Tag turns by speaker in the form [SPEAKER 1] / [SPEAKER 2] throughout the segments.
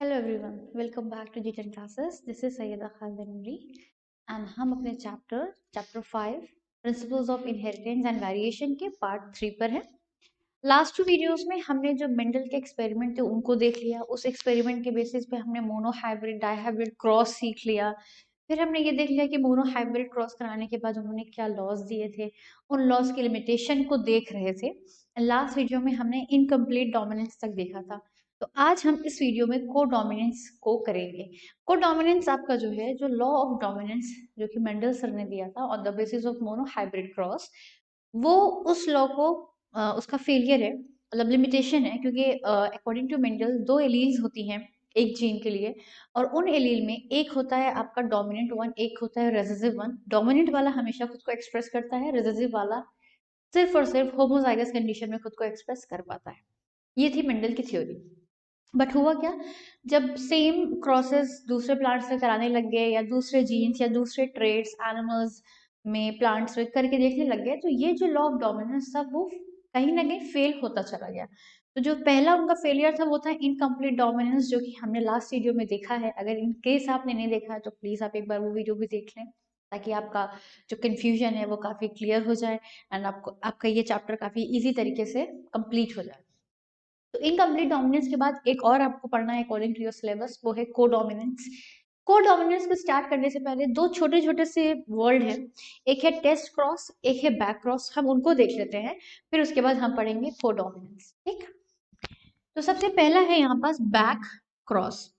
[SPEAKER 1] Hello everyone, welcome back to जी10 classes. This is Syeda Khalida Noori and हम अपने chapter 5 principles of inheritance and variation के part 3 पर हैं। लास्ट 2 वीडियोस में हमने जो मेंडल के एक्सपेरिमेंट थे उनको देख लिया। उस एक्सपेरिमेंट के बेसिस पे हमने मोनोहाइब्रिड डाइहाइब्रिड क्रॉस सीख लिया। फिर हमने ये देख लिया कि मोनोहाइब्रिड क्रॉस कराने के बाद उन्होंने क्या लॉस दिए थे, उन लॉस की लिमिटेशन को देख रहे थे। लास्ट वीडियो में हमने इनकम्प्लीट डोमिनेंस तक देखा था। तो आज हम इस वीडियो में को डोमिनेंस को करेंगे। को डोमिनेंस आपका जो है, जो लॉ ऑफ डोमिनेंस जो कि मेंडल सर ने दिया था on the basis of monohybrid cross, वो उस लॉ को उसका फेलियर है, मतलब लिमिटेशन है, क्योंकि अकॉर्डिंग टू मेंडल दो एलील्स होती हैं एक जीन के लिए, और उन एलील में एक होता है आपका डोमिनेंट वन, एक होता है रेसेसिव वन। डोमिनेंट वाला हमेशा खुद को एक्सप्रेस करता है, रेसेसिव वाला सिर्फ और सिर्फ होमोजाइगस कंडीशन में खुद को एक्सप्रेस कर पाता है। ये थी मेंडल की थ्योरी। बट हुआ क्या, जब सेम क्रॉसेस दूसरे प्लांट्स से कराने लग गए या दूसरे जीन्स या दूसरे ट्रेड्स एनिमल्स में प्लांट्स में करके देखने लग गए, तो ये जो लॉ ऑफ डोमिनेंस था वो कहीं ना कहीं फेल होता चला गया। तो जो पहला उनका फेलियर था वो था इनकम्प्लीट डोमिनेंस, जो कि हमने लास्ट वीडियो में देखा है। अगर इन केस आपने नहीं देखा है तो प्लीज आप एक बार वो वीडियो भी देख लें, ताकि आपका जो कंफ्यूजन है वो काफी क्लियर हो जाए एंड आपका ये चैप्टर काफी इजी तरीके से कंप्लीट हो जाए। तो इनकम्प्लीट डोमिनेंस के बाद एक और आपको पढ़ना है अकॉर्डिंग टू योर सिलेबस, वो है को डोमिनेंस। को डोमिनेंस को स्टार्ट करने से पहले दो छोटे छोटे से वर्ड हैं, एक है टेस्ट क्रॉस, एक है बैक क्रॉस। हम उनको देख लेते हैं, फिर उसके बाद हम पढ़ेंगे को डोमिनेंस। ठीक, तो सबसे पहला है यहाँ पास बैक क्रॉस।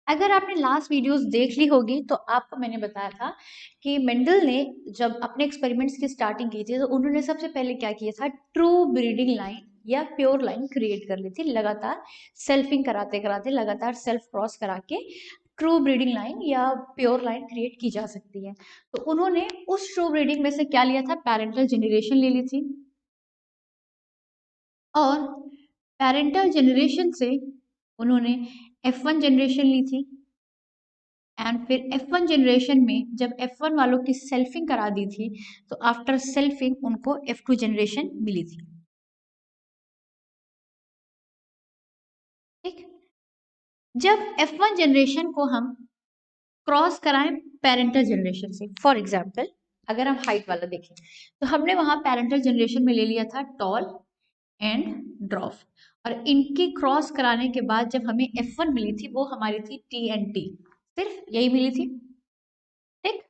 [SPEAKER 1] अगर आपने लास्ट वीडियोस देख ली होगी तो आपको मैंने बताया था कि मेंडल ने जब अपने एक्सपेरिमेंट्स की स्टार्टिंग की थी तो उन्होंने सबसे पहले क्या किया था, ट्रू ब्रीडिंग लाइन या प्योर लाइन क्रिएट कर ली थी। लगातार सेल्फिंग कराते कराते, लगातार सेल्फ क्रॉस करा के ट्रू ब्रीडिंग लाइन या प्योर लाइन क्रिएट की जा सकती है। तो उन्होंने उस ट्रू ब्रीडिंग में से क्या लिया था, पेरेंटल जेनरेशन ले ली थी, और पेरेंटल जेनरेशन से उन्होंने F1 जनरेशन ली थी। एंड फिर F1 जनरेशन में जब F1 वालों की सेल्फिंग करा दी थी तो आफ्टर सेल्फिंग उनको F2 जनरेशन मिली थी। ठीक, जब F1 जनरेशन को हम क्रॉस कराएं पेरेंटल जनरेशन से, फॉर एग्जाम्पल अगर हम हाइट वाला देखें तो हमने वहां पेरेंटल जनरेशन में ले लिया था टॉल एंड ड्रॉफ, और इनकी क्रॉस कराने के बाद जब हमें F1 मिली थी वो हमारी थी टी एंड टी, सिर्फ यही मिली थी। ठीक,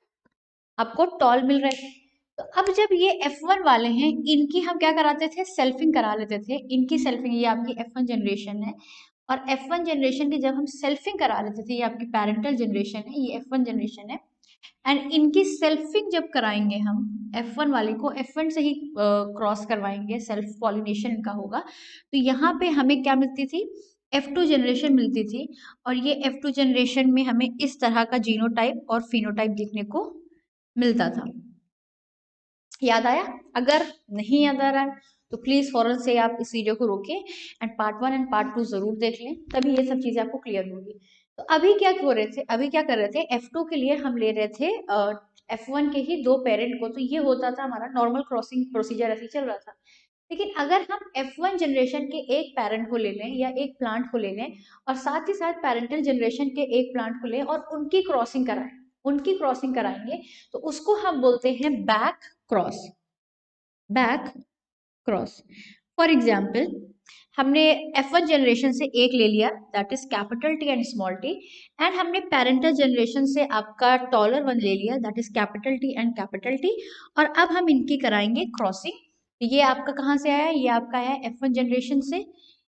[SPEAKER 1] आपको टॉल मिल रहे थे। तो अब जब ये F1 वाले हैं, इनकी हम क्या कराते थे, सेल्फिंग करा लेते थे। इनकी सेल्फिंग, ये आपकी F1 जनरेशन है, और F1 जनरेशन की जब हम सेल्फिंग करा लेते थे, ये आपकी पेरेंटल जनरेशन है, ये F1 जनरेशन है। एंड इनकी सेल्फिंग जब कराएंगे हम F1 वाले को, F1 से ही क्रॉस करवाएंगे, सेल्फ पॉलिनेशन इनका होगा, तो यहाँ पे हमें क्या मिलती थी, F2 जनरेशन मिलती थी। और ये F2 जनरेशन में हमें इस तरह का जीनोटाइप और फिनोटाइप देखने को मिलता था। याद आया? अगर नहीं याद आ रहा है तो प्लीज फौरन से आप इस वीडियो को रोकें एंड पार्ट 1 एंड पार्ट 2 जरूर देख लें, तभी ये सब चीजें आपको क्लियर होगी। तो अभी क्या हो रहे थे, अभी क्या कर रहे थे, F2 के लिए हम ले रहे थे F1 के ही दो पेरेंट को। तो ये होता था हमारा नॉर्मल क्रॉसिंग प्रोसीजर, ऐसे ही चल रहा था। लेकिन अगर हम F1 जनरेशन के एक पेरेंट को ले लें या एक प्लांट को ले लें, और साथ ही साथ पेरेंटल जनरेशन के एक प्लांट को लें और उनकी क्रॉसिंग कराएं, उनकी क्रॉसिंग कराएंगे, तो उसको हम बोलते हैं back cross. Back cross, for example हमने F1 जनरेशन से एक ले लिया, that is capital T and small T, and हमने पेरेंटल जनरेशन से आपका टॉलर वन ले लिया, that is capital T and capital T, और अब हम इनकी कराएंगे क्रॉसिंग। ये आपका कहाँ से आया, ये आपका है F1 जनरेशन से,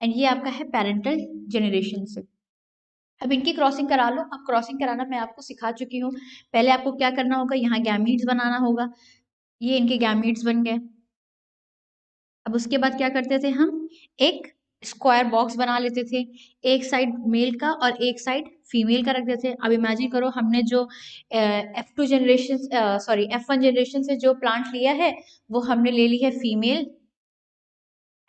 [SPEAKER 1] एंड ये आपका है पेरेंटल जनरेशन से। अब इनकी क्रॉसिंग करा लो। अब क्रॉसिंग कराना मैं आपको सिखा चुकी हूँ। पहले आपको क्या करना होगा, यहाँ गैमीट्स बनाना होगा, ये इनके गैमीट्स बन गए। अब उसके बाद क्या करते थे, हम एक स्क्वायर बॉक्स बना लेते थे, एक साइड मेल का और एक साइड फीमेल का रखते थे। अब इमेजिन करो, हमने जो F2 generation, sorry F1 generation से जो प्लांट लिया है वो हमने ले ली है फीमेल,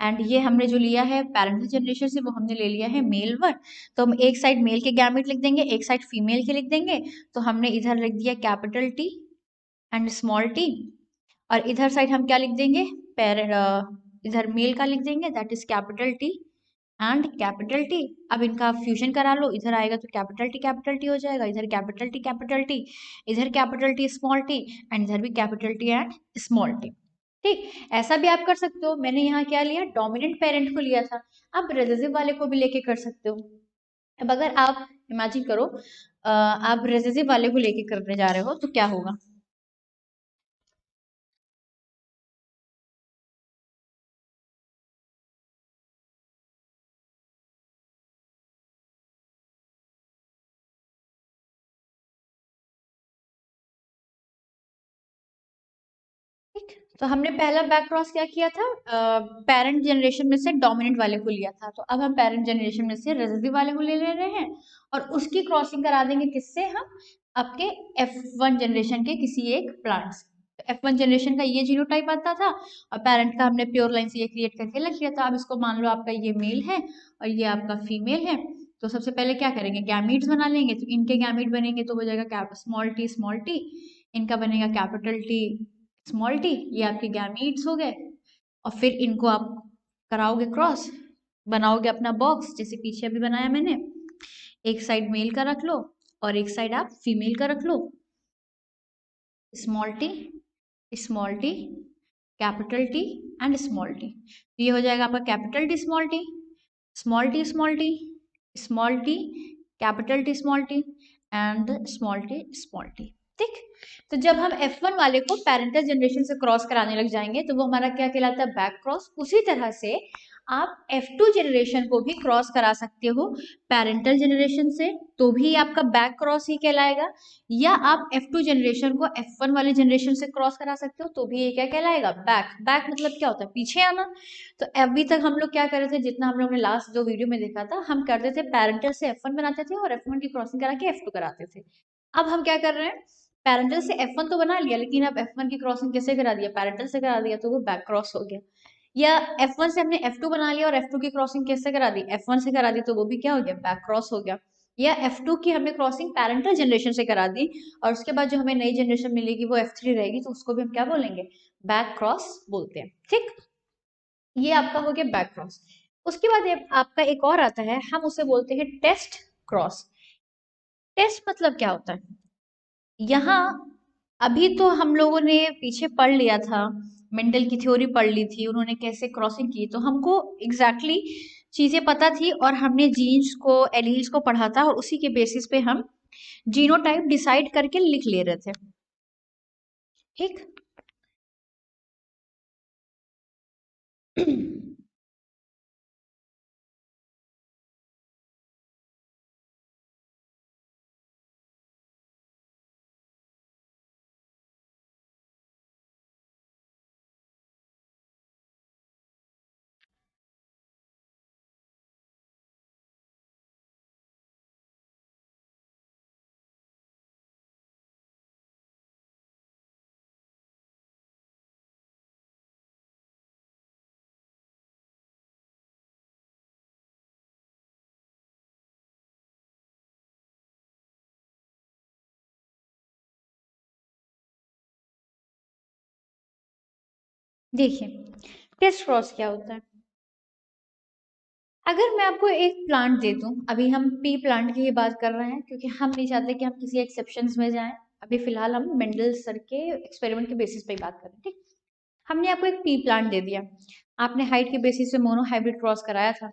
[SPEAKER 1] एंड ये हमने जो लिया है पेरेंटल जनरेशन से वो हमने ले लिया है मेल वन। तो हम एक साइड मेल के गैमेट लिख देंगे, एक साइड फीमेल के लिख देंगे। तो हमने इधर लिख दिया capital T and small T, और इधर साइड हम क्या लिख देंगे, इधर मेल का लिख देंगे, that is capital T and capital T. अब इनका फ्यूजन करा लो, इधर आएगा तो कैपिटल टी हो जाएगा, इधर कैपिटल टी, इधर capital T small T, and इधर भी capital T and small T. ठीक, ऐसा भी आप कर सकते हो। मैंने यहाँ क्या लिया, डोमिनेंट पेरेंट को लिया था। आप रिसेसिव वाले को भी लेके कर सकते हो। अब अगर आप इमेजिन करो आप रिसेसिव वाले को लेके करने जा रहे हो तो क्या होगा। ठीक, तो हमने पहला बैक क्रॉस क्या किया था, पेरेंट जनरेशन में से डोमिनेंट वाले को लिया था। तो अब हम पेरेंट जनरेशन में से रेसेसिव वाले को ले रहे हैं और उसकी क्रॉसिंग करा देंगे किससे, हम आपके F1 जनरेशन के किसी एक प्लांट से। तो F1 जनरेशन का ये जीनोटाइप आता था और पेरेंट का हमने प्योर लाइन से ये क्रिएट करके लिख लिया था। अब इसको मान लो आपका ये मेल है और ये आपका फीमेल है। तो सबसे पहले क्या करेंगे, गैमीट्स बना लेंगे। तो इनके गैमीट बनेंगे तो हो जाएगा स्मॉल टी, इनका बनेगा कैपिटल टी स्मॉल टी, ये आपके गैमीट्स हो गए। और फिर इनको आप कराओगे क्रॉस, बनाओगे अपना बॉक्स जैसे पीछे अभी बनाया मैंने। एक साइड मेल का रख लो और एक साइड आप फीमेल का रख लो। Small T capital T and small T. तो ये हो जाएगा आपका capital T small T, small T small T, small T capital T small T and small T small T. ठीक, तो जब हम F1 वाले को पेरेंटल जनरेशन से क्रॉस कराने लग जाएंगे तो वो हमारा क्या कहलाता है, बैक क्रॉस। उसी तरह से आप F2 जनरेशन को भी क्रॉस करा सकते हो पेरेंटल जनरेशन से, तो भी आपका बैक क्रॉस ही कहलाएगा। या आप F2 जनरेशन को F1 वाले जनरेशन से क्रॉस करा सकते हो तो भी ये क्या कहलाएगा, बैक। बैक मतलब क्या होता है, पीछे आना। तो अभी तक हम लोग क्या कर रहे थे, जितना हम लोग ने लास्ट दो वीडियो में देखा था, हम करते थे पेरेंटल से F1 बनाते थे और F1 की क्रॉसिंग करा के F2 कराते थे। अब हम क्या कर रहे हैं, पेरेंटल से F1 तो बना लिया, लेकिन अब F1 की क्रॉसिंग कैसे करा दिया, पेरेंटल से करा दिया, तो वो बैक क्रॉस हो गया। या F1 से हमने F2 बना लिया और F2 की क्रॉसिंग कैसे करा दी, F1 से करा दी, तो वो भी क्या हो गया, बैक क्रॉस हो गया। या F2 की हमने क्रॉसिंग पेरेंटल जनरेशन से करा दी और उसके बाद जो हमें नई जनरेशन मिलेगी वो F3 रहेगी, तो उसको भी हम क्या बोलेंगे, बैक क्रॉस बोलते हैं। ठीक, ये आपका हो गया बैक क्रॉस। उसके बाद आपका एक और आता है, हम उसे बोलते हैं टेस्ट क्रॉस। टेस्ट मतलब क्या होता है, यहाँ अभी तो हम लोगों ने पीछे पढ़ लिया था, मेंडल की थ्योरी पढ़ ली थी, उन्होंने कैसे क्रॉसिंग की, तो हमको एग्जैक्टली चीजें पता थी और हमने जीन्स को एलील्स को पढ़ा था और उसी के बेसिस पे हम जीनोटाइप डिसाइड करके लिख ले रहे थे। ठीक देखिए, टेस्ट क्रॉस क्या होता है। अगर मैं आपको एक प्लांट दे दूं, अभी हम पी प्लांट की ही बात कर रहे हैं क्योंकि हम नहीं चाहते कि हम किसी एक्सेप्शंस में जाएं। अभी फिलहाल हम मेंडल सर के एक्सपेरिमेंट के बेसिस पे ही बात कर रहे हैं। ठीक, हमने आपको एक पी प्लांट दे दिया, आपने हाइट के बेसिस पे मोनो हाइब्रिड क्रॉस कराया था।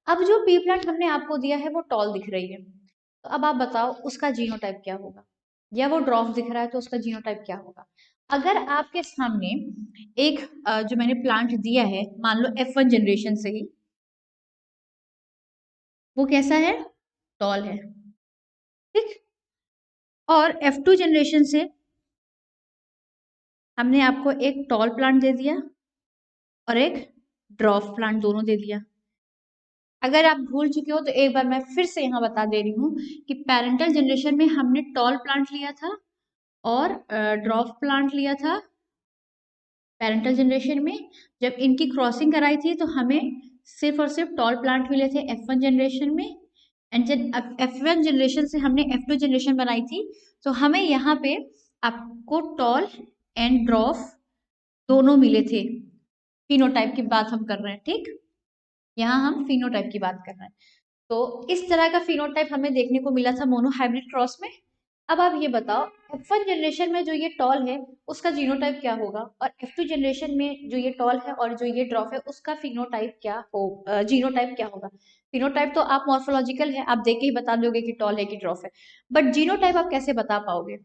[SPEAKER 1] अब जो पी प्लांट हमने आपको दिया है वो टॉल दिख रही है, तो अब आप बताओ उसका जीनोटाइप क्या होगा। या वो ड्रॉफ दिख रहा है तो उसका जीनोटाइप क्या होगा। अगर आपके सामने एक जो मैंने प्लांट दिया है, मान लो F1 जनरेशन से ही, वो कैसा है, टॉल है। ठीक, और F2 जनरेशन से हमने आपको एक टॉल प्लांट दे दिया और एक ड्रॉफ प्लांट दोनों दे दिया। अगर आप भूल चुके हो तो एक बार मैं फिर से यहाँ बता दे रही हूँ कि पेरेंटल जनरेशन में हमने टॉल प्लांट लिया था और ड्रॉफ प्लांट लिया था पेरेंटल जनरेशन में। जब इनकी क्रॉसिंग कराई थी तो हमें सिर्फ और सिर्फ टॉल प्लांट मिले थे F1 जनरेशन में। एंड जब F1 जनरेशन से हमने F2 जनरेशन बनाई थी तो हमें यहाँ पे आपको टॉल एंड ड्रॉफ दोनों मिले थे। फिनोटाइप की बात हम कर रहे हैं। ठीक, यहाँ हम फिनोटाइप की बात कर रहे हैं। तो इस तरह का फिनोटाइप हमें देखने को मिला था मोनोहाइब्रिड क्रॉस में। अब आप ये बताओ F1 जनरेशन में जो ये टॉल है उसका जीनोटाइप क्या होगा, और F2 जनरेशन में जो ये टॉल है और जो ये ड्रॉप है उसका फिनोटाइप क्या हो, जीनोटाइप क्या होगा। फिनोटाइप तो आप मॉर्फोलॉजिकल है, आप देख के ही बता दोगे कि टॉल है कि ड्रॉप है, बट जीनोटाइप आप कैसे बता पाओगे।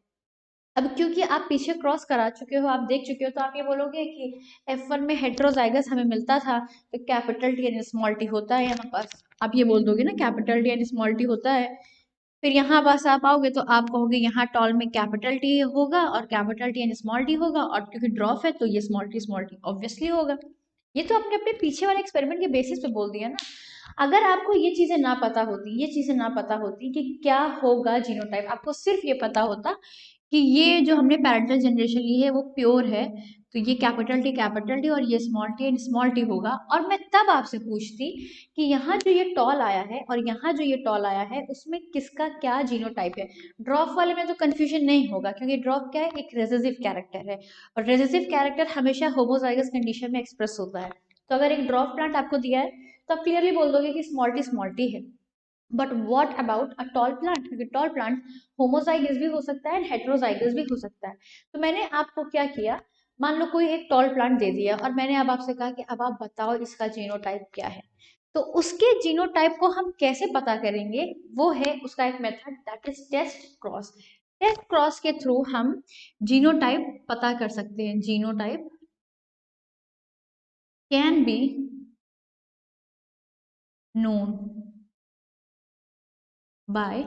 [SPEAKER 1] अब क्योंकि आप पीछे क्रॉस करा चुके हो, आप देख चुके हो, तो आप ये बोलोगे कि F1 में हेट्रोजाइगस हमें मिलता था तो capital T and small T होता है यहाँ पास, आप ये बोल दोगे ना capital T and small T होता है। फिर यहाँ पास आप आओगे तो आप कहोगे यहाँ टॉल में कैपिटल टी होगा और capital T and small T होगा, और क्योंकि ड्रॉप है तो ये स्मॉल टी ऑब्वियसली होगा। ये तो आपने अपने पीछे वाले एक्सपेरिमेंट के बेसिस पे बोल दिया ना। अगर आपको ये चीजें ना पता होती, ये चीजें ना पता होती कि क्या होगा जीनोटाइप, आपको सिर्फ ये पता होता कि ये जो हमने पैरेंटल जनरेशन ली है वो प्योर है, तो ये कैपिटल टी और ये स्मॉल टी होगा, और मैं तब आपसे पूछती कि यहाँ जो ये टॉल आया है और यहाँ जो ये टॉल आया है उसमें किसका क्या जीनोटाइप है। ड्रॉप वाले में तो कंफ्यूजन नहीं होगा, क्योंकि ड्रॉप क्या है, एक रेसेसिव कैरेक्टर है, और रेसेसिव कैरेक्टर हमेशा होमोजाइगस कंडीशन में एक्सप्रेस होता है। तो अगर एक ड्रॉप प्लांट आपको दिया है तो आप क्लियरली बोल दोगे कि स्मॉल टी है। But what about a tall plant, क्योंकि टॉल प्लांट होमोजाइगस भी हो सकता है, हेट्रोजाइगस भी हो सकता है। तो मैंने आपको क्या किया, मान लो कोई एक टॉल प्लांट दे दिया और मैंने अब आपसे कहा कि अब आप बताओ इसका जीनोटाइप क्या है। तो उसके जीनोटाइप को हम कैसे पता करेंगे, वो है उसका एक method, that is test cross. Test cross के थ्रू हम जीनोटाइप पता कर सकते हैं। Genotype can be known by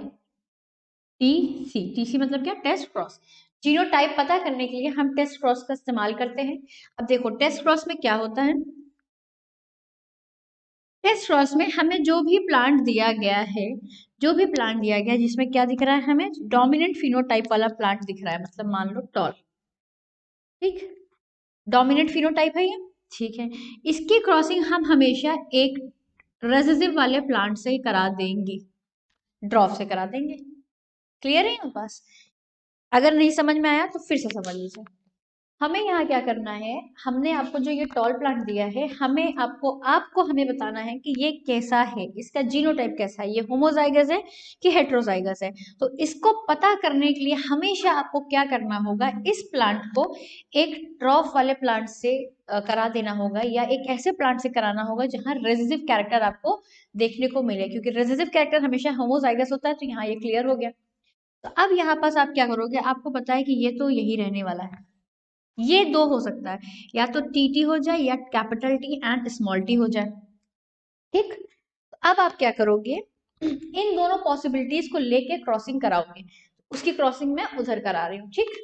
[SPEAKER 1] TC मतलब क्या, टेस्ट क्रॉस। जीनोटाइप पता करने के लिए हम टेस्ट क्रॉस का इस्तेमाल करते हैं। अब देखो टेस्ट क्रॉस में क्या होता है, टेस्ट क्रॉस में हमें जो भी प्लांट दिया गया है, जो भी प्लांट दिया गया है जिसमें क्या दिख रहा है, हमें डोमिनेंट फिनोटाइप वाला प्लांट दिख रहा है, मतलब मान लो टॉल, ठीक, डोमिनेंट फिनोटाइप है ये, ठीक है। इसकी क्रॉसिंग हम हमेशा एक रेसेसिव वाले प्लांट से करा देंगे, ड्रॉप से करा देंगे। क्लियर है यहाँ पास। अगर नहीं समझ में आया तो फिर से समझ लीजिए। हमें यहाँ क्या करना है, हमने आपको जो ये टॉल प्लांट दिया है, हमें आपको आपको हमें बताना है कि ये कैसा है, इसका जीनोटाइप कैसा है, ये होमोजाइगस है कि हेट्रोजाइगस है। तो इसको पता करने के लिए हमेशा आपको क्या करना होगा, इस प्लांट को एक ड्रॉप वाले प्लांट से करा देना होगा, या एक ऐसे प्लांट से कराना होगा जहां रेसेसिव कैरेक्टर आपको देखने को मिले, क्योंकि रेसेसिव कैरेक्टर हमेशा होमोजाइगस होता है। तो यहाँ ये क्लियर हो गया। तो अब यहाँ पास आप क्या करोगे, आपको पता है कि ये तो यही रहने वाला है, ये दो हो सकता है, या तो टी हो जाए या capital T and small T हो जाए, ठीक। तो अब आप क्या करोगे, इन दोनों पॉसिबिलिटीज को लेके क्रॉसिंग कराओगे। उसकी क्रॉसिंग मैं उधर करा रही हूँ, ठीक।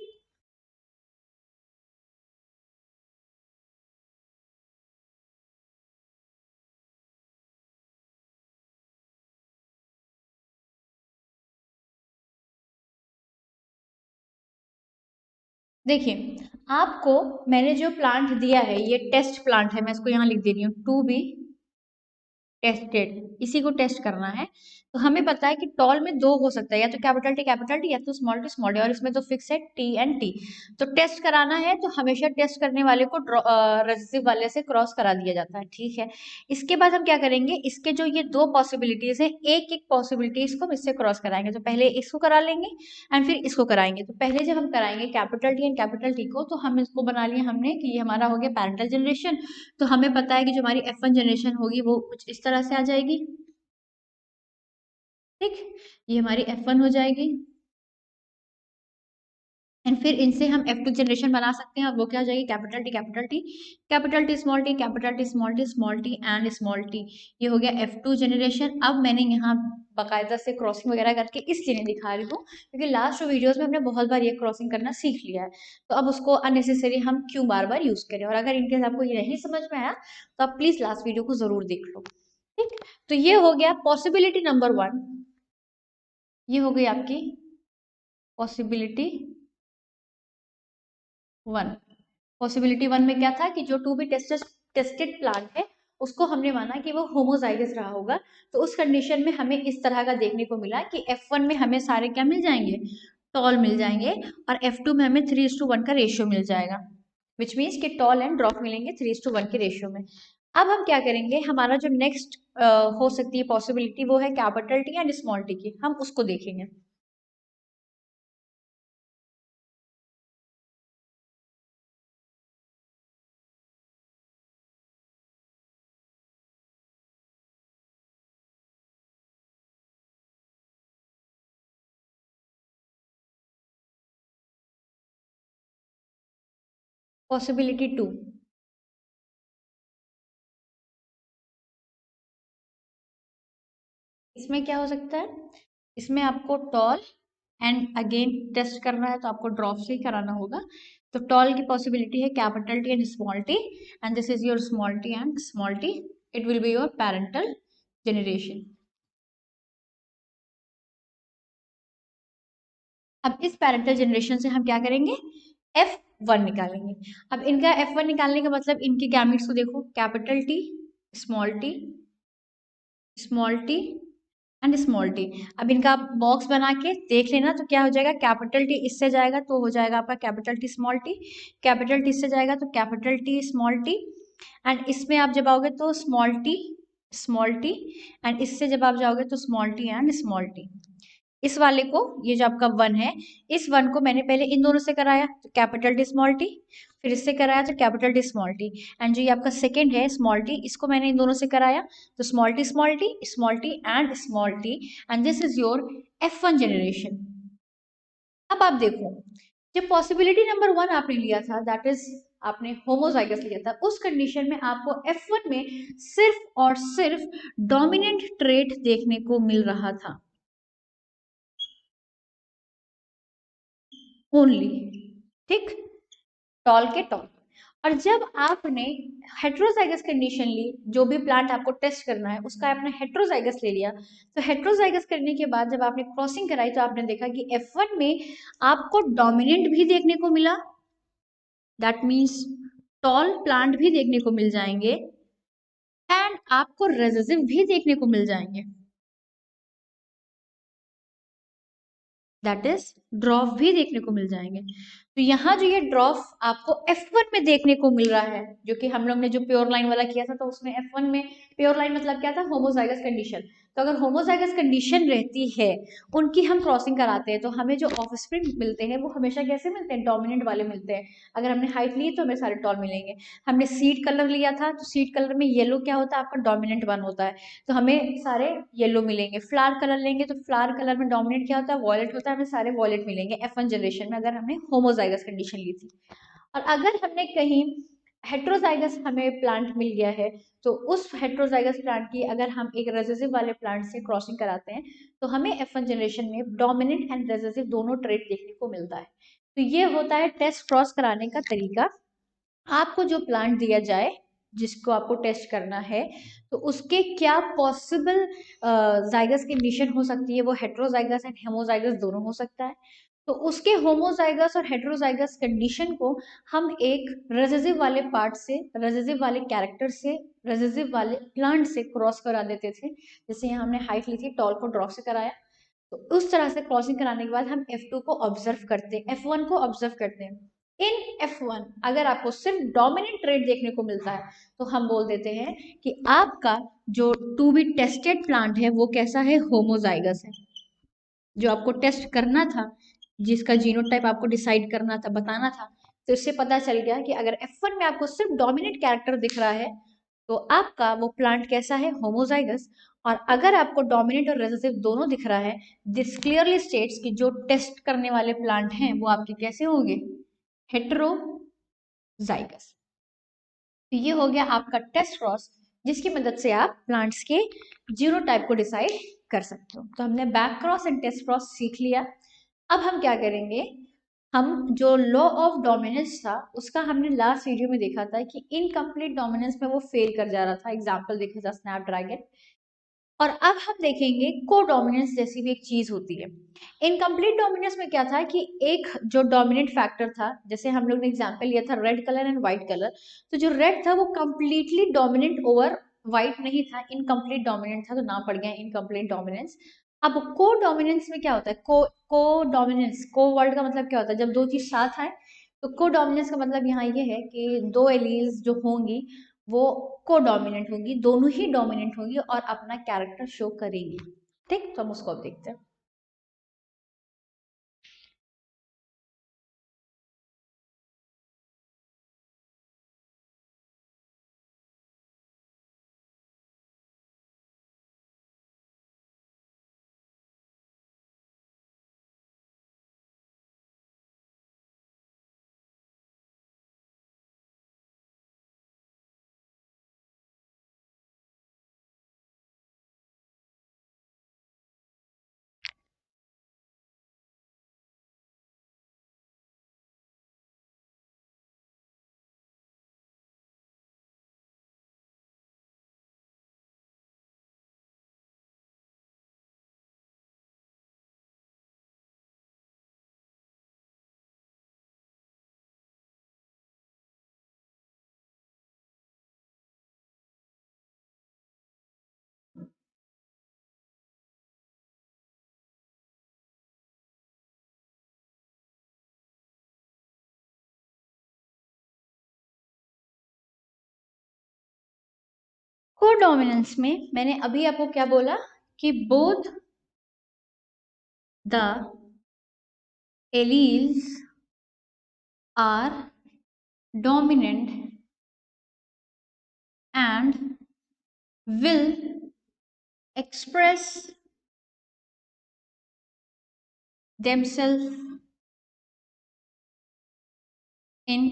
[SPEAKER 1] देखिए आपको मैंने जो प्लांट दिया है ये टेस्ट प्लांट है, मैं इसको यहाँ लिख दे रही हूँ, टू बी टेस्टेड, इसी को टेस्ट करना है। तो हमें पता है कि टॉल में दो हो सकता है, या तो कैपिटल टी या तो स्मॉल टी, और इसमें तो फिक्स है टी एंड टी। तो टेस्ट कराना है तो हमेशा टेस्ट करने वाले को रेसेसिव वाले से क्रॉस करा दिया जाता है, ठीक है। इसके बाद हम क्या करेंगे, इसके जो ये दो पॉसिबिलिटीज है, एक एक पॉसिबिलिटीज को हम इससे क्रॉस कराएंगे। तो पहले इसको करा लेंगे एंड फिर इसको कराएंगे। तो पहले जब हम कराएंगे capital T and capital T को, तो हम इसको बना लिया हमने कि ये हमारा हो गया पैरेंटल जनरेशन। तो हमें पता है कि जो हमारी F1 जनरेशन होगी वो कुछ इस तरह से आ जाएगी, ठीक। ये हमारी F1 हो जाएगी, एंड फिर इनसे हम F2 जनरेशन बना सकते हैं, और वो क्या हो जाएगी, capital T capital T capital T small T capital T small T and small T. ये हो गया F2 जनरेशन। अब मैंने यहाँ बाकायदा से क्रॉसिंग वगैरह करके इसलिए नहीं दिखा रही हूँ क्योंकि लास्ट वीडियोस में हमने बहुत बार ये क्रॉसिंग करना सीख लिया है, तो अब उसको अननेसेसरी हम क्यों बार बार यूज करें। और अगर इनकेस आपको ये नहीं समझ में आया तो आप प्लीज लास्ट वीडियो को जरूर देख लो, ठीक। तो ये हो गया पॉसिबिलिटी नंबर 1, ये हो गई आपकी पॉसिबिलिटी 1। पॉसिबिलिटी 1 में क्या था कि जो टू बी टेस्टेड प्लांट है उसको हमने माना कि वो होमोजाइगस रहा होगा। तो उस कंडीशन में हमें इस तरह का देखने को मिला कि F1 में हमें सारे क्या मिल जाएंगे, टॉल मिल जाएंगे, और F2 में हमें 3:1 का रेशियो मिल जाएगा, विच मीन्स कि टॉल एंड ड्रॉप मिलेंगे 3:1 के रेशियो में। अब हम क्या करेंगे, हमारा जो नेक्स्ट हो सकती है पॉसिबिलिटी वो है capital T and small T की, हम उसको देखेंगे। पॉसिबिलिटी टू, इसमें क्या हो सकता है, इसमें आपको टॉल एंड अगेन टेस्ट करना है तो आपको ड्रॉप से ही कराना होगा। तो टॉल की पॉसिबिलिटी है capital T and small T, and this is your small T and small T, it will be your parental generation. अब इस पेरेंटल जनरेशन से हम क्या करेंगे, F1 निकालेंगे। अब इनका F1 निकालने का मतलब इनके गैमेट्स को देखो, capital T, small T, small T and small T. अब इनका आप बॉक्स बना के देख लेना तो क्या हो जाएगा, कैपिटल टी इससे जाएगा तो हो जाएगा आपका capital T small T, capital T से जाएगा तो capital T small T, and इसमें आप जब आओगे तो स्मॉल टी, एंड इससे जब आप जाओगे तो small T and small T. इस वाले को, ये जो आपका वन है, इस वन को मैंने पहले इन दोनों से कराया तो कैपिटल टी स्मॉल टी, फिर इससे कराया तो capital T small T, and जो ये आपका सेकंड है स्मॉल टी, इसको मैंने इन दोनों से कराया तो small T and small T, and this is your F1 generation. अब आप देखो, जब पॉसिबिलिटी नंबर वन आपने लिया था, दैट इज आपने होमोजाइगस लिया था, उस कंडीशन में आपको F1 में सिर्फ और सिर्फ डोमिनेंट ट्रेट देखने को मिल रहा था, ओनली, ठीक, टॉल के टॉल। और जब आपने हेट्रोजाइगस कंडीशन ली, जो भी प्लांट आपको टेस्ट करना है उसका आपने हेट्रोजाइगस ले लिया, तो हेट्रोजाइगस करने के बाद जब आपने क्रॉसिंग कराई तो आपने देखा कि F1 में आपको डोमिनेंट भी देखने को मिला, दैट मीन्स टॉल प्लांट भी देखने को मिल जाएंगे, एंड आपको रेसेसिव भी देखने को मिल जाएंगे, दैट इज ड्रॉप भी देखने को मिल जाएंगे। तो यहाँ जो ये ड्रॉप आपको F1 में देखने को मिल रहा है, जो कि हम लोग ने जो प्योर लाइन वाला किया था तो उसमें F1 में प्योर लाइन मतलब क्या था, होमोजाइगस कंडीशन। तो अगर होमोजाइगस कंडीशन रहती है, उनकी हम क्रॉसिंग कराते हैं तो हमें जो ऑफस्प्रिंग मिलते हैं वो हमेशा कैसे मिलते हैं, डोमिनेंट वाले मिलते हैं। अगर हमने हाइट ली तो हमें सारे टॉल मिलेंगे। हमने सीड कलर लिया था तो सीड कलर में येलो क्या होता है, आपका डोमिनेंट वन होता है, तो हमें सारे येलो मिलेंगे। फ्लावर कलर लेंगे तो फ्लावर कलर में डोमिनेंट क्या होता है, वॉयलेट होता है, हमें सारे वॉयलेट मिलेंगे F1 जनरेशन में, अगर हमने होमोजाइगस कंडीशन ली थी। और अगर हमने कहीं हेट्रोजाइगस हमें प्लांट मिल गया है, तो उस हेट्रोजाइगस प्लांट की अगर हम एक रेसेसिव वाले प्लांट से क्रॉसिंग कराते हैं तो हमें F1 जनरेशन में डोमिनेंट एंड रेसेसिव दोनों ट्रेट देखने को मिलता है। तो ये होता है टेस्ट क्रॉस कराने का तरीका। आपको जो प्लांट दिया जाए जिसको आपको टेस्ट करना है, तो उसके क्या पॉसिबल जाइगस कंडीशन हो सकती है, वो हेट्रोजाइगस एंड हेमोजाइगस दोनों हो सकता है। तो उसके होमोजाइगस और हेट्रोजाइगस कंडीशन को हम एक रेसेसिव वाले पार्ट से, रेसेसिव वाले कैरेक्टर से, रेसेसिव वाले प्लांट से क्रॉस करा देते थे। जैसे यहाँ हमने हाइट ली थी, टॉल को ड्रॉप से कराया, तो उस तरह से क्रॉसिंग कराने के बाद हम F2 को ऑब्जर्व करते हैं, F1 को ऑब्जर्व करते हैं। इन F1 अगर आपको सिर्फ डोमिनेंट ट्रेड देखने को मिलता है तो हम बोल देते हैं कि आपका जो टू बी टेस्टेड प्लांट है वो कैसा है, होमोजाइगस है। जो आपको टेस्ट करना था, जिसका जीनोटाइप आपको डिसाइड करना था, बताना था, तो इससे पता चल गया कि अगर F1 में आपको सिर्फ डोमिनेंट कैरेक्टर दिख रहा है तो आपका वो प्लांट कैसा है, होमोजाइगस। और अगर आपको डोमिनेंट और रेसेसिव दोनों दिख रहा है, दिस क्लियरली स्टेट्स कि जो टेस्ट करने वाले प्लांट हैं वो आपके कैसे होंगे, हेट्रोजाइगस। तो ये हो गया आपका टेस्ट क्रॉस, जिसकी मदद से आप प्लांट्स के जीनोटाइप को डिसाइड कर सकते हो। तो हमने back cross and test cross सीख लिया। अब हम क्या करेंगे, हम जो लॉ ऑफ डोमिनेंस था उसका हमने लास्ट वीडियो में देखा था कि इनकम्प्लीट डोमिनेंस में वो फेल कर जा रहा था, एग्जाम्पल देखा था स्नैपड्रैगन। और अब हम देखेंगे को डोमिनेंस जैसी भी एक चीज होती है। इनकम्प्लीट डोमिनेंस में क्या था कि एक जो डोमिनेंट फैक्टर था, जैसे हम लोग ने एग्जांपल लिया था red colour and white colour, तो जो रेड था वो कंप्लीटली डोमिनेंट ओवर व्हाइट नहीं था, इनकम्प्लीट डोमिनेंट था, तो नाम पड़ गया इनकम्प्लीट डोमिनेंस। अब को डोमिनेंस में क्या होता है, को डोमिनेंस, को वर्ड का मतलब क्या होता है, जब दो चीज साथ आए। तो को डोमिनेंस का मतलब यहाँ ये है कि दो एलील्स जो होंगी वो को डोमिनेंट होंगी, दोनों ही डोमिनेंट होंगी और अपना कैरेक्टर शो करेंगी। ठीक, तो हम उसको अब देखते हैं। को डोमिनेंस में मैंने अभी आपको क्या बोला कि both the alleles are dominant and will express themselves in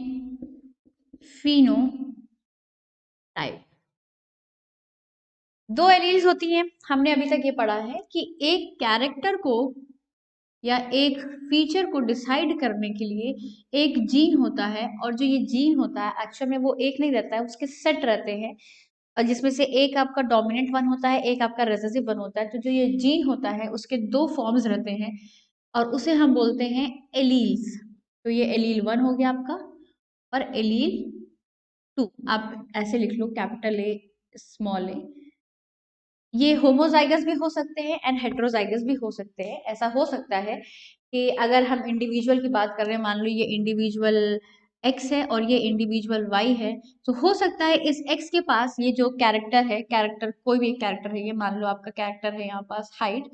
[SPEAKER 1] phenotype। दो एलील्स होती हैं, हमने अभी तक ये पढ़ा है कि एक कैरेक्टर को या एक फीचर को डिसाइड करने के लिए एक जीन होता है, और जो ये जीन होता है एक्चुअल में वो एक नहीं रहता है, उसके सेट रहते हैं, और जिसमें से एक आपका डोमिनेंट वन होता है, एक आपका रिसेसिव वन होता है। तो जो ये जीन होता है उसके दो फॉर्म्स रहते हैं और उसे हम बोलते हैं एलील्स। तो ये एलील वन हो गया आपका, और एलील टू आप ऐसे लिख लो, कैपिटल ए स्मॉल ए। ये होमोजाइगस भी हो सकते हैं एंड हेट्रोजाइगस भी हो सकते हैं। ऐसा हो सकता है कि अगर हम इंडिविजुअल की बात कर रहे हैं, मान लो ये इंडिविजुअल एक्स है और ये इंडिविजुअल वाई है, तो हो सकता है इस एक्स के पास ये जो कैरेक्टर है, कैरेक्टर कोई भी कैरेक्टर है, ये मान लो आपका कैरेक्टर है यहाँ पास हाइट,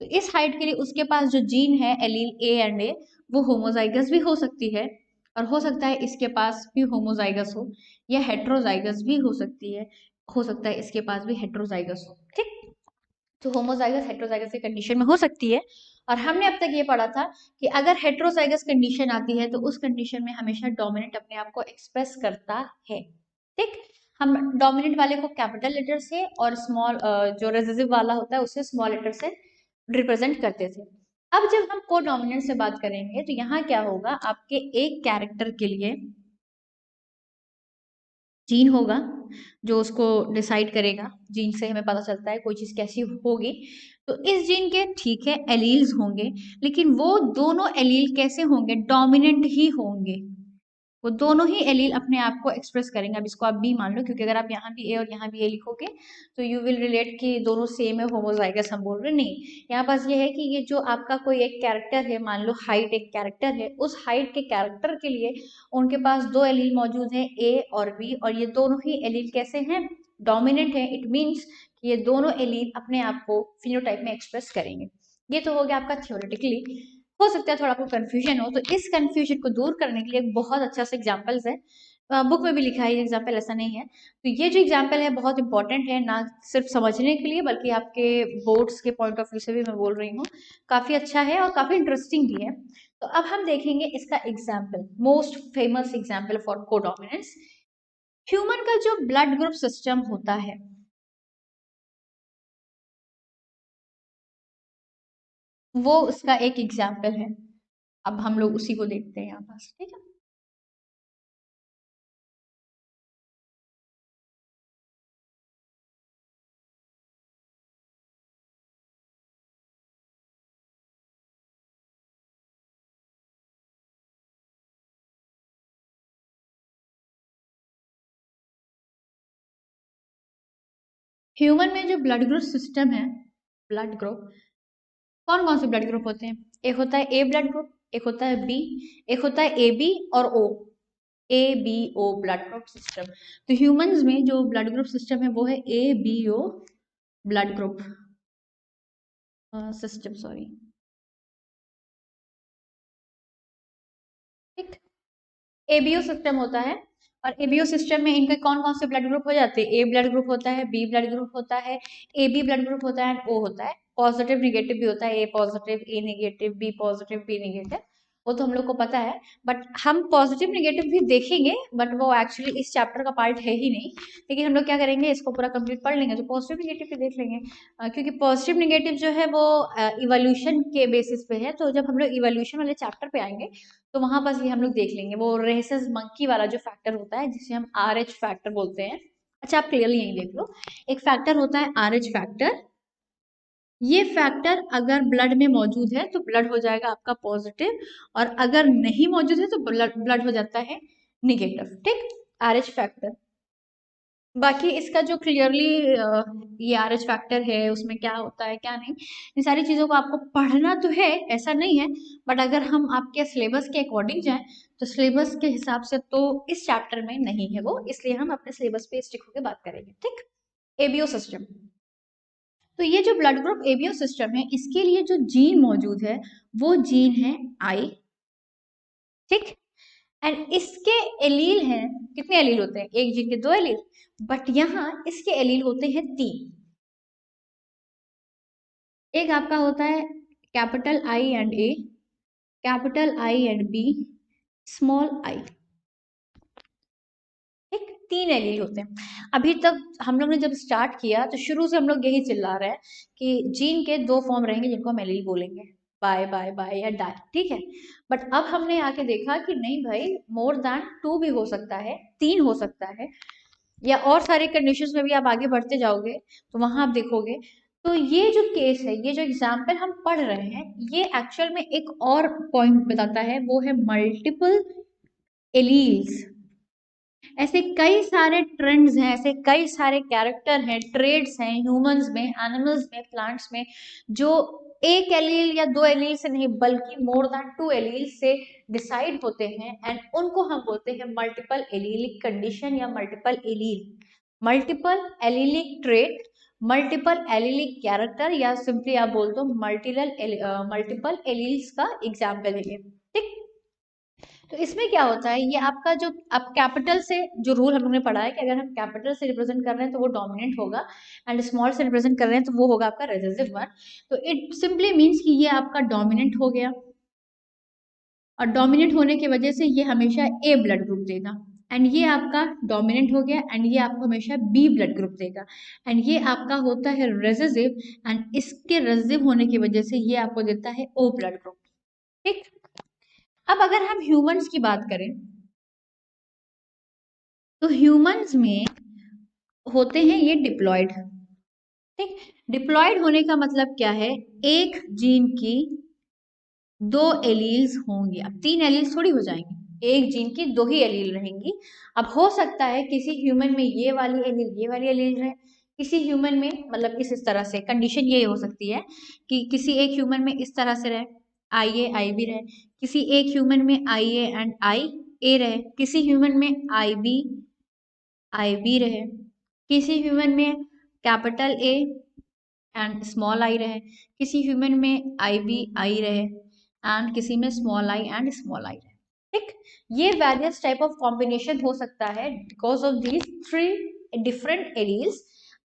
[SPEAKER 1] तो इस हाइट के लिए उसके पास जो जीन है एलील ए एंड ए, वो होमोजाइगस भी हो सकती है, और हो सकता है इसके पास भी होमोजाइगस हो, या हेट्रोजाइगस भी हो सकती है, हो सकता है इसके पास भी हेट्रोजाइगस हो। ठीक, तो होमोजाइगस हेट्रोजाइगस की कंडीशन में हो सकती है। और हमने अब तक ये पढ़ा था कि अगर हेट्रोजाइगस कंडीशन आती है तो उस कंडीशन में हमेशा डोमिनेंट अपने आप को एक्सप्रेस करता है। ठीक, हम डोमिनेंट वाले को कैपिटल लेटर से और स्मॉल जो रेसेसिव वाला होता है उसे स्मॉल लेटर से रिप्रेजेंट करते थे। अब जब हम को डोमिनेंट से बात करेंगे तो यहाँ क्या होगा, आपके एक कैरेक्टर के लिए जीन होगा जो उसको डिसाइड करेगा। जीन से हमें पता चलता है कोई चीज कैसी होगी। तो इस जीन के ठीक है एलील्स होंगे, लेकिन वो दोनों एलील कैसे होंगे, डोमिनेंट ही होंगे। वो दोनों ही एलील अपने आप को एक्सप्रेस करेंगे। अब इसको आप बी मान लो, क्योंकि अगर आप यहाँ भी ए और यहाँ भी ए लिखोगे तो यू विल रिलेट कि दोनों सेम है, होमोजाइगस हम बोल रहे नहीं। यहाँ पास ये है कि ये जो आपका कोई एक कैरेक्टर है, मान लो हाइट एक कैरेक्टर है, उस हाइट के कैरेक्टर के लिए उनके पास दो एलील मौजूद हैं, ए और बी, और ये दोनों ही एलील कैसे हैं, डोमिनेंट है। इट मीन्स कि ये दोनों एलील अपने आप को फिनोटाइप में एक्सप्रेस करेंगे। ये तो हो गया आपका थियोरेटिकली। हो सकता है थोड़ा आपको कंफ्यूजन हो, तो इस कंफ्यूजन को दूर करने के लिए एक बहुत अच्छा सा एग्जाम्पल्स है, बुक में भी लिखा है ये एग्जाम्पल, ऐसा नहीं है। तो ये जो एग्जाम्पल है बहुत इंपॉर्टेंट है, ना सिर्फ समझने के लिए बल्कि आपके बोर्ड्स के पॉइंट ऑफ व्यू से भी मैं बोल रही हूँ। काफी अच्छा है और काफी इंटरेस्टिंग भी है। तो अब हम देखेंगे इसका example, most famous example for codominance. Human का जो ब्लड ग्रुप सिस्टम होता है, वो उसका एक एग्जाम्पल है। अब हम लोग उसी को देखते हैं यहाँ पास। ठीक है, ह्यूमन में जो ब्लड ग्रुप सिस्टम है, ब्लड ग्रुप कौन कौन से ब्लड ग्रुप होते हैं, एक होता है ए ब्लड ग्रुप, एक होता है बी, एक होता है ए बी और ओ। ABO blood group system. तो ह्यूमंस में जो ब्लड ग्रुप सिस्टम है वो है ABO blood group system, sorry. ठीक, एबीओ सिस्टम होता है, और एबीओ सिस्टम में इनके कौन कौन से ब्लड ग्रुप हो जाते हैं? ए ब्लड ग्रुप होता है, बी ब्लड ग्रुप होता है, ए बी ब्लड ग्रुप होता है, एंड ओ होता है। पॉजिटिव निगेटिव भी होता है, A positive, A negative, B positive, B negative, वो तो हम लोग को पता है। बट हम पॉजिटिव निगेटिव भी देखेंगे, बट वो एक्चुअली इस चैप्टर का पार्ट है ही नहीं। लेकिन हम लोग क्या करेंगे, इसको पूरा कंप्लीट पढ़ लेंगे तो पॉजिटिव निगेटिव भी देख लेंगे। क्योंकि पॉजिटिव निगेटिव जो है वो इवोल्यूशन के बेसिस पे है। तो जब हम लोग इवोल्यूशन वाले चैप्टर पे आएंगे तो वहां बस ये हम लोग देख लेंगे, वो रेसेस मंकी वाला जो फैक्टर होता है जिसे हम RH फैक्टर बोलते हैं। अच्छा, आप क्लियरली यही देख लो, एक फैक्टर होता है RH फैक्टर। ये फैक्टर अगर ब्लड में मौजूद है तो ब्लड हो जाएगा आपका पॉजिटिव, और अगर नहीं मौजूद है तो ब्लड हो जाता है निगेटिव। ठीक, RH फैक्टर। बाकी इसका जो क्लियरली ये RH फैक्टर है उसमें क्या होता है क्या नहीं, इन सारी चीज़ों को आपको पढ़ना तो है, ऐसा नहीं है। बट अगर हम आपके सिलेबस के अकॉर्डिंग जाएं तो सिलेबस के हिसाब से तो इस चैप्टर में नहीं है वो, इसलिए हम अपने सिलेबस पे स्टिक होकर बात करेंगे। ठीक, एबीओ सिस्टम। तो ये जो ब्लड ग्रुप एबीओ सिस्टम है, इसके लिए जो जीन मौजूद है वो जीन है आई। ठीक, एंड इसके एलील हैं, कितने एलील होते हैं? एक जीन के 2 एलील, बट यहाँ इसके एलील होते हैं 3। एक आपका होता है capital I and A, capital I and B, small I. ठीक, 3 एलील होते हैं। अभी तक हम लोग ने जब स्टार्ट किया तो शुरू से हम लोग यही चिल्ला रहे हैं कि जीन के 2 फॉर्म रहेंगे जिनको हम एलील बोलेंगे, बाय बाय बाय या डाई। ठीक है, बट अब हमने आके देखा कि नहीं भाई, मोर देन 2 भी हो सकता है, 3 हो सकता है, या और सारे कंडीशंस में भी आप आगे बढ़ते जाओगे तो वहां आप देखोगे। तो ये जो केस है, ये जो एग्जाम्पल हम पढ़ रहे हैं, ये एक्चुअल में एक और पॉइंट बताता है, वो है मल्टीपल एलील्स। ऐसे कई सारे ट्रेंड्स हैं, ऐसे कई सारे कैरेक्टर हैं, ट्रेड्स हैं ह्यूमंस में, एनिमल्स में, प्लांट्स में, जो एक एलील या 2 एलील से नहीं बल्कि मोर देन 2 एलील से डिसाइड होते हैं, एंड उनको हम बोलते हैं मल्टीपल एलीलिक कंडीशन या multiple allele, multiple allelic trait, multiple allelic character, या सिंपली आप बोल दो मल्टीपल एलील्स का एग्जाम्पल है ये। ठीक, तो इसमें क्या होता है, ये आपका जो अब कैपिटल से जो रूल हम लोगों ने पढ़ा है कि अगर हम कैपिटल से रिप्रेजेंट कर रहे हैं तो वो डोमिनेंट होगा, एंड स्मॉल से रिप्रेजेंट कर रहे हैं तो वो होगा आपका रिसेसिव वन। तो इट सिंपली मीन्स कि ये आपका डोमिनेंट हो गया, और डोमिनेंट होने की वजह से ये हमेशा ए ब्लड ग्रुप देगा, एंड ये आपका डोमिनेंट हो गया, एंड ये आपको हमेशा बी ब्लड ग्रुप देगा, एंड ये आपका होता है रेसेसिव, एंड इसके रेसेसिव होने की वजह से ये आपको देता है ओ ब्लड ग्रुप। ठीक, अब अगर हम ह्यूमंस की बात करें तो ह्यूमंस में होते हैं ये डिप्लॉयड। ठीक, डिप्लॉयड होने का मतलब क्या है, एक जीन की 2 एलील्स होंगी, अब 3 एलील्स थोड़ी हो जाएंगी, एक जीन की 2 ही एलील रहेंगी। अब हो सकता है किसी ह्यूमन में ये वाली एलील रहे, किसी ह्यूमन में मतलब इस तरह से कंडीशन ये हो सकती है कि किसी एक ह्यूमन में इस तरह से रहे, आई ए आई बी रहे, किसी एक ह्यूमन में आई ए एंड आई ए रहे, किसी ह्यूमन में आई बी रहे, किसी ह्यूमन में कैपिटल ए एंड स्मॉल आई रहे, किसी ह्यूमन में आई बी आई रहे, एंड किसी में स्मॉल आई एंड स्मॉल आई रहे। ठीक, ये वेरियस टाइप ऑफ कॉम्बिनेशन हो सकता है because of these 3 different alleles.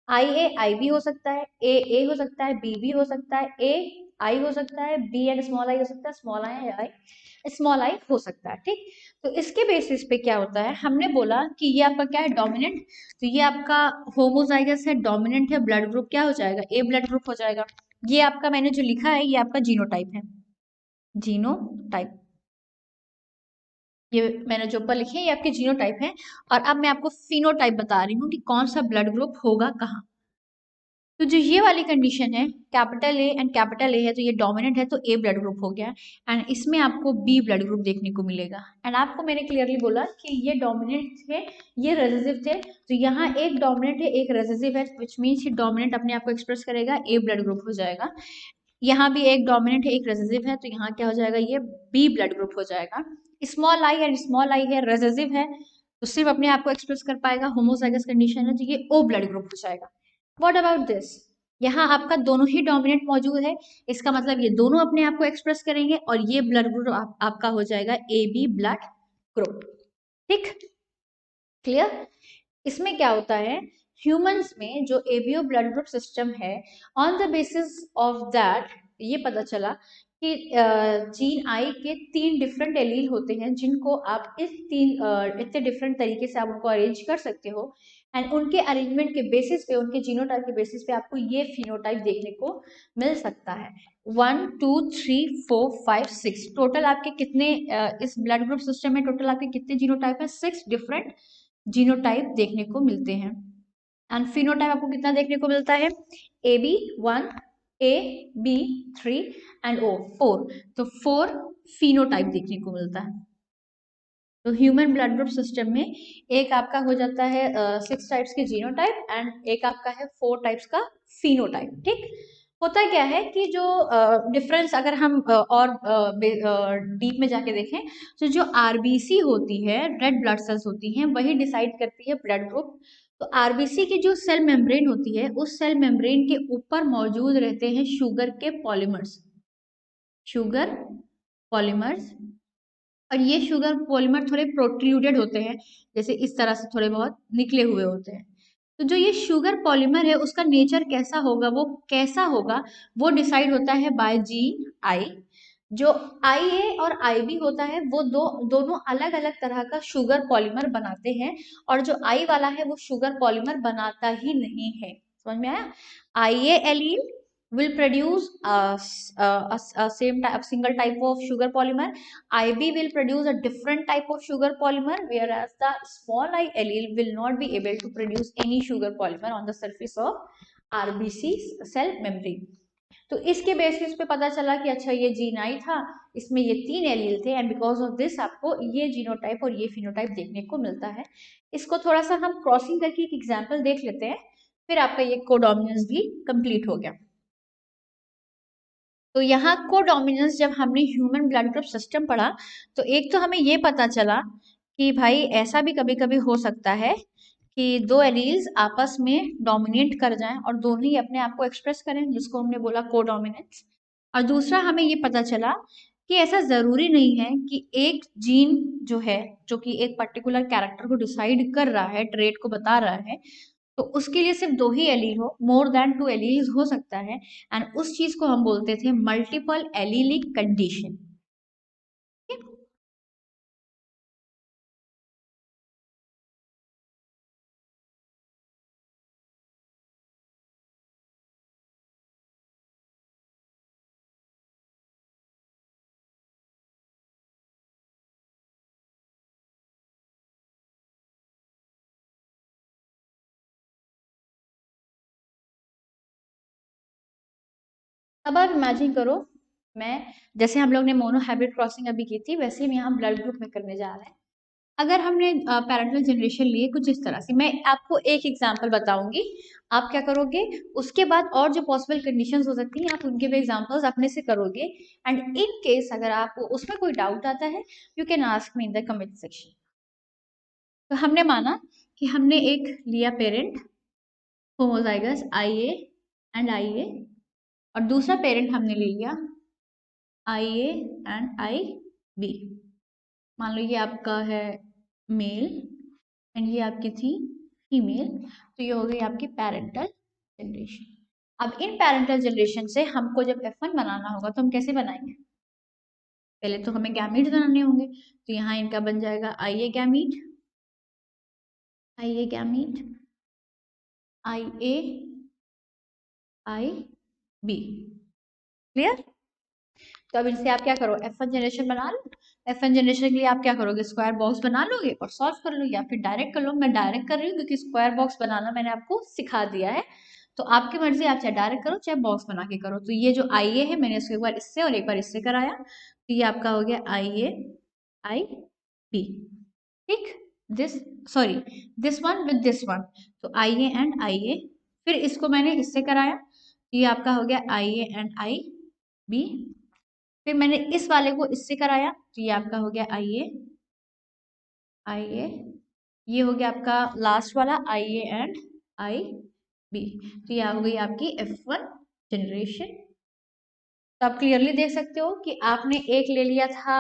[SPEAKER 1] I B हो सकता है, ए हो सकता है, बी हो सकता है, ए आई हो सकता है, बी एंड स्मॉल आई हो सकता है, स्मॉल आई हो सकता है। ठीक, तो इसके बेसिस पे क्या होता है, हमने बोला कि ये आपका क्या है, डोमिनेंट। तो ये आपका होमोजाइगस है, डोमिनेंट है, ब्लड ग्रुप क्या हो जाएगा, ए ब्लड ग्रुप हो जाएगा। ये आपका मैंने जो लिखा है ये आपका जीनोटाइप है, जीनोटाइप, ये मैंने जो ऊपर लिखे हैं ये आपके जीनोटाइप है। और अब मैं आपको फिनोटाइप बता रही हूँ कि कौन सा ब्लड ग्रुप होगा कहाँ। तो जो ये वाली कंडीशन है, capital A and capital A है तो ये डोमिनेंट है, तो ए ब्लड ग्रुप हो गया, एंड इसमें आपको बी ब्लड ग्रुप देखने को मिलेगा। एंड आपको मैंने क्लियरली बोला कि ये डोमिनेंट थे, ये रेसेसिव थे, तो यहाँ एक डोमिनेंट है एक रेसेसिव है, विच मीन्स डोमिनेंट अपने आप को एक्सप्रेस करेगा, ए ब्लड ग्रुप हो जाएगा, यहाँ भी एक डोमिनेंट है, एक रेसेसिव है, तो यहाँ क्या हो जाएगा, ये बी ब्लड ग्रुप हो जाएगा। स्मॉल आई एंड स्मॉल आई है, रेसेसिव है, तो सिर्फ अपने आप को एक्सप्रेस कर पाएगा, होमोजाइगस कंडीशन है, तो ये ओ ब्लड ग्रुप हो जाएगा। व्हाट अबाउट दिस, यहाँ आपका दोनों ही डोमिनेंट मौजूद है, इसका मतलब ये दोनों अपने आप को एक्सप्रेस करेंगे और ये ब्लड ग्रुप आपका हो जाएगा ए बी ब्लड ग्रुप। ठीक, क्लियर। इसमें क्या होता है, ह्यूमंस में जो एबीओ ब्लड ग्रुप सिस्टम है, on the basis of that ये पता चला कि जीन आई के 3 डिफरेंट एलील होते हैं, जिनको आप इस 3 इतने डिफरेंट तरीके से आप उनको अरेंज कर सकते हो, एंड उनके अरेंजमेंट के बेसिस पे, उनके जीनोटाइप के बेसिस पे आपको ये फिनोटाइप देखने को मिल सकता है। 1 2 3 4 5 6 टोटल आपके कितने इस ब्लड ग्रुप सिस्टम में टोटल आपके कितने जीनोटाइप है, 6 डिफरेंट जीनोटाइप देखने को मिलते हैं। एंड फिनोटाइप आपको कितना देखने को मिलता है, A B 1, A B 3 and O 4, तो 4 फिनोटाइप देखने को मिलता है। तो ह्यूमन ब्लड ग्रुप सिस्टम में एक आपका हो जाता है 6 टाइप्स के जीनोटाइप एंड एक आपका है 4 टाइप्स का फिनोटाइप। ठीक, होता क्या है कि जो डिफरेंस अगर हम और डीप में जाके देखें, तो जो आरबीसी होती है, रेड ब्लड सेल्स होती हैं, वही डिसाइड करती है ब्लड ग्रुप। तो आरबीसी की जो सेल मेम्ब्रेन होती है, उस सेल मेम्ब्रेन के ऊपर मौजूद रहते हैं शुगर के पॉलीमर्स, शुगर पॉलीमर्स, और ये शुगर पॉलीमर थोड़े प्रोट्रूडेड होते हैं, जैसे इस तरह से थोड़े बहुत निकले हुए होते हैं। तो जो ये शुगर पॉलीमर है, उसका नेचर कैसा होगा, वो कैसा होगा, वो डिसाइड होता है बाय जीन आई। जो आई ए और आई बी होता है, वो दोनों अलग अलग तरह का शुगर पॉलीमर बनाते हैं, और जो आई वाला है वो शुगर पॉलीमर बनाता ही नहीं है। समझ में आया, I A allele will produce a same type, single type of sugar polymer. IB will produce a different type of sugar polymer, whereas the small I allele will not be able to produce any sugar polymer on the surface of RBC cell membrane. तो इसके basis पे पता चला कि अच्छा ये gene I था, इसमें ये 3 एलील थे, एंड बिकॉज ऑफ दिस आपको ये जीनोटाइप और ये फिनोटाइप देखने को मिलता है। इसको थोड़ा सा हम क्रॉसिंग करके एक एग्जाम्पल देख लेते हैं, फिर आपका ये कोडोमिनेंस भी कंप्लीट हो गया। तो यहाँ कोडोमिनेंस जब हमने ह्यूमन ब्लड ग्रुप सिस्टम पढ़ा, तो एक तो हमें ये पता चला कि भाई ऐसा भी कभी कभी हो सकता है कि 2 एलील्स आपस में डोमिनेट कर जाएं और दोनों ही अपने आप को एक्सप्रेस करें, जिसको हमने बोला कोडोमिनेंस। और दूसरा हमें ये पता चला कि ऐसा जरूरी नहीं है कि एक जीन जो है, जो कि एक पर्टिकुलर कैरेक्टर को डिसाइड कर रहा है, ट्रेट को बता रहा है, तो उसके लिए सिर्फ 2 ही एलील हो, मोर देन 2 एलील्स हो सकता है, एंड उस चीज को हम बोलते थे मल्टीपल एलीलिक कंडीशन। अब आप इमेजिन करो, मैं जैसे हम लोग ने मोनोहाइब्रिड क्रॉसिंग अभी की थी, वैसे हम यहाँ ब्लड ग्रुप में करने जा रहे हैं। अगर हमने पैरेंटल जनरेशन लिए कुछ इस तरह से, मैं आपको एक एग्जांपल बताऊंगी, आप क्या करोगे, उसके बाद और जो पॉसिबल कंडीशंस हो सकती हैं आप उनके भी एग्जांपल्स अपने से करोगे, एंड इन केस अगर आपको उसमें कोई डाउट आता है, you can ask me in the comment section. तो हमने माना कि हमने एक लिया parent homozygous I A and I A, और दूसरा पेरेंट हमने ले लिया आई ए एंड आई बी। मान लो ये आपका है मेल एंड ये आपकी थी फीमेल, तो ये हो गई आपकी पैरेंटल जनरेशन। अब इन पैरेंटल जनरेशन से हमको जब F1 बनाना होगा, तो हम कैसे बनाएंगे, पहले तो हमें गैमीट्स बनाने होंगे, तो यहाँ इनका बन जाएगा आई ए gamete, I A gamete, I A I B. Clear. तो अब इनसे आप क्या करो, F1 जनरेशन बना लो। F1 जनरेशन के लिए आप क्या करोगे, स्क्वायर बॉक्स बना लोगे और सॉल्व कर लो, या फिर डायरेक्ट कर लो। मैं डायरेक्ट कर रही हूँ क्योंकि स्क्वायर बॉक्स बनाना मैंने आपको सिखा दिया है, तो आपकी मर्जी, आप चाहे डायरेक्ट करो चाहे बॉक्स बना के करो। तो ये जो आई ए है, मैंने इसको एक बार इससे और एक बार इससे कराया, तो ये आपका हो गया आई ए आई बी। ठीक, this sorry this one with this one, तो आई ए एंड आई ए, फिर इसको मैंने इससे कराया, तो ये आपका हो गया आई ए एंड आई बी। फिर मैंने इस वाले को इससे कराया तो ये आपका हो गया आई ए, आई ए। ये हो गया आपका लास्ट वाला आई ए एंड आई बी। तो ये हो गई आपकी F1 जनरेशन। तो आप क्लियरली देख सकते हो कि आपने एक ले लिया था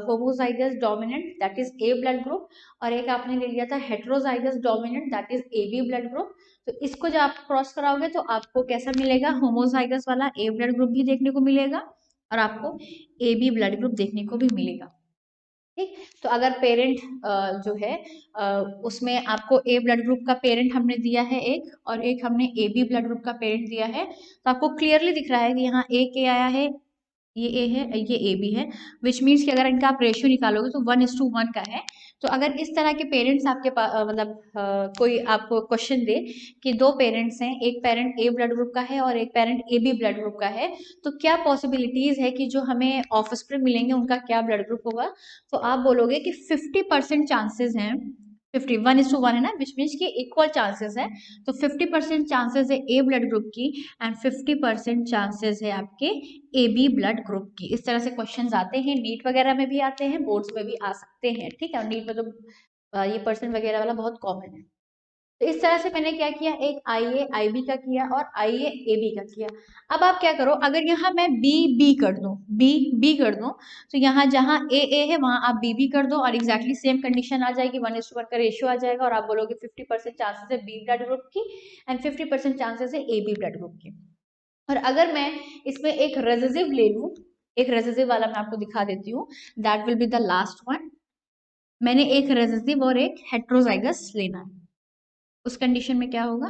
[SPEAKER 1] homozygous dominant that is A blood group, और एक आपने ले लिया था heterozygous dominant that is A B blood group. तो इसको जब आप क्रॉस कराओगे तो आपको कैसा मिलेगा, होमोजाइगस वाला ए ब्लड ग्रुप भी देखने को मिलेगा और आपको ए बी ब्लड ग्रुप देखने को भी मिलेगा। ठीक, तो अगर पेरेंट जो है उसमें आपको ए ब्लड ग्रुप का पेरेंट हमने दिया है एक, और एक हमने ए बी ब्लड ग्रुप का पेरेंट दिया है, तो आपको क्लियरली दिख रहा है कि यहाँ एक ए आया है, ये ए है, ये ए बी है, विच मीन्स कि अगर इनका आप रेशियो निकालोगे तो 1:1 का है। तो अगर इस तरह के पेरेंट्स आपके पास मतलब कोई आपको क्वेश्चन दे कि दो पेरेंट्स हैं, एक पेरेंट ए ब्लड ग्रुप का है और एक parent A B blood group का है, तो क्या पॉसिबिलिटीज है कि जो हमें ऑफस्प्रिंग मिलेंगे उनका क्या ब्लड ग्रुप होगा, तो आप बोलोगे कि 50% चांसेस हैं, 1:1 है ना, विच मीन्स की इक्वल चांसेस है। तो 50% चांसेस है ए ब्लड ग्रुप की एंड 50% चांसेस है आपके ए बी ब्लड ग्रुप की। इस तरह से क्वेश्चंस आते हैं, नीट वगैरह में भी आते हैं, बोर्ड्स में भी आ सकते हैं। ठीक है, और नीट में तो ये परसेंट वगैरह वाला बहुत कॉमन है। तो इस तरह से मैंने क्या किया, एक आई ए आई बी का किया और आई ए ए बी का किया। अब आप क्या करो, अगर यहाँ मैं बी बी कर दूं, बी बी कर दूं, तो यहाँ जहाँ ए है वहां आप बी बी कर दो और एग्जैक्टली सेम कंडीशन आ जाएगी, 1:1 का रेशियो आ जाएगा और आप बोलोगे 50% चांसेस है बी ब्लड ग्रुप की एंड 50% चांसेस है ए बी ब्लड ग्रुप की। और अगर मैं इसमें एक रेसिसिव ले लूं, एक रेसिसिव वाला मैं आपको दिखा देती हूँ, that will be the last one. मैंने एक रेसिसिव और एक हेट्रोजाइगस लेना है, उस कंडीशन में क्या होगा,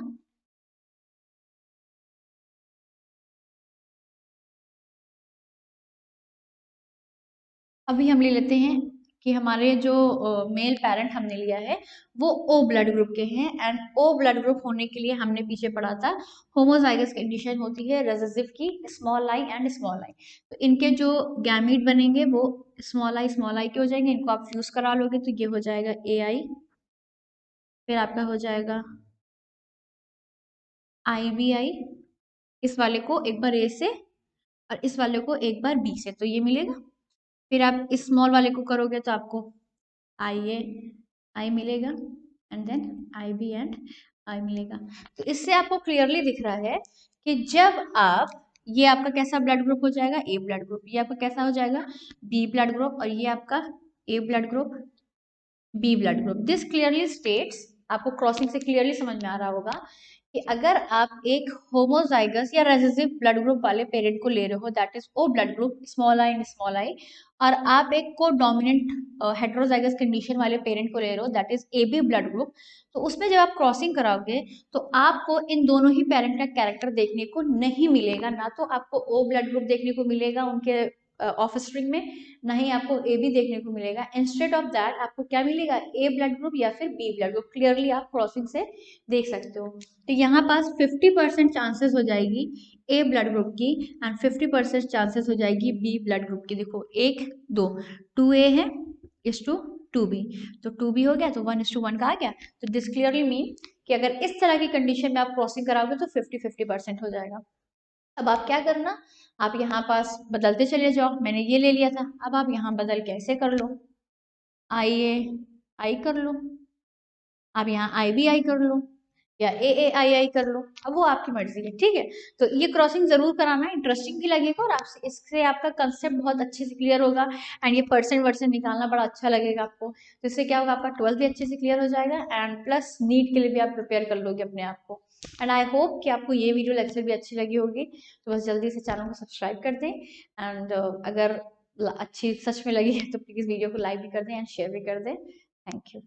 [SPEAKER 1] अभी हम ले लेते हैं कि हमारे जो मेल पेरेंट हमने लिया है वो ओ ब्लड ग्रुप के हैं, एंड ओ ब्लड ग्रुप होने के लिए हमने पीछे पढ़ा था होमोजाइगस कंडीशन होती है रेसेसिव की, स्मॉल आई एंड स्मॉल आई। तो इनके जो गैमीट बनेंगे वो स्मॉल आई के हो जाएंगे, इनको आप फ्यूज करा लोगे तो ये हो जाएगा ए आई, फिर आपका हो जाएगा आई बी आई, इस वाले को एक बार ए से और इस वाले को एक बार बी से, तो ये मिलेगा। फिर आप इस स्मॉल वाले को करोगे तो आपको आई ए आई मिलेगा and then I B and I मिलेगा। तो इससे आपको क्लियरली दिख रहा है कि जब आप, ये आपका कैसा ब्लड ग्रुप हो जाएगा, ए ब्लड ग्रुप, ये आपका कैसा हो जाएगा, बी ब्लड ग्रुप, और ये आपका A blood group, B blood group. This clearly states, आपको क्रॉसिंग से क्लियरली समझ में आ रहा होगा कि अगर आप एक होमोजाइगस या रेसेसिव ब्लड ग्रुप वाले पेरेंट को ले रहे हो that is O blood group, small I and small I, और आप एक को डोमिनेंट हेट्रोजाइगस कंडीशन वाले पेरेंट को ले रहे हो that is A B blood group, तो उसमें जब आप क्रॉसिंग कराओगे तो आपको इन दोनों ही पेरेंट का कैरेक्टर देखने को नहीं मिलेगा, ना तो आपको ओ ब्लड ग्रुप देखने को मिलेगा उनके ऑफ स्प्रिंग में, ना ही आपको ए बी देखने को मिलेगा। इंस्टेड ऑफ दैट आपको क्या मिलेगा, ए ब्लड ग्रुप या फिर बी ब्लड ग्रुप, क्लियरली आप क्रॉसिंग से देख सकते हो। तो यहाँ पास 50% चांसेस हो जाएगी ए ब्लड ग्रुप की एंड 50% चांसेस हो जाएगी बी ब्लड ग्रुप की। देखो एक दो, 2A है इस टू 2B, तो 2B हो गया तो 1:1 का आ गया। तो दिस क्लियरली मीन कि अगर इस तरह की कंडीशन में आप क्रॉसिंग कराओगे तो 50-50% हो जाएगा। अब आप क्या करना, आप यहाँ पास बदलते चले जाओ, मैंने ये ले लिया था, अब आप यहाँ बदल के ऐसे कर लो, आई ए आई कर लो, आप यहाँ आई बी आई कर लो या ए आई आई कर लो, अब वो आपकी मर्जी है। ठीक है, तो ये क्रॉसिंग जरूर कराना, इंटरेस्टिंग भी लगेगा और आपसे इससे आपका कंसेप्ट बहुत अच्छे से क्लियर होगा एंड ये परसेंट वर्सेंट निकालना बड़ा अच्छा लगेगा आपको। तो इससे क्या होगा, आपका 12th भी अच्छे से क्लियर हो जाएगा एंड प्लस नीट के लिए भी आप प्रिपेयर कर लोगे अपने आप को। एंड आई होप कि आपको ये वीडियो लेक्चर भी अच्छी लगी होगी, तो बस जल्दी से चैनल को सब्सक्राइब कर दें एंड अगर अच्छी सच में लगी है तो प्लीज़ वीडियो को लाइक भी कर दें एंड शेयर भी कर दें। Thank you.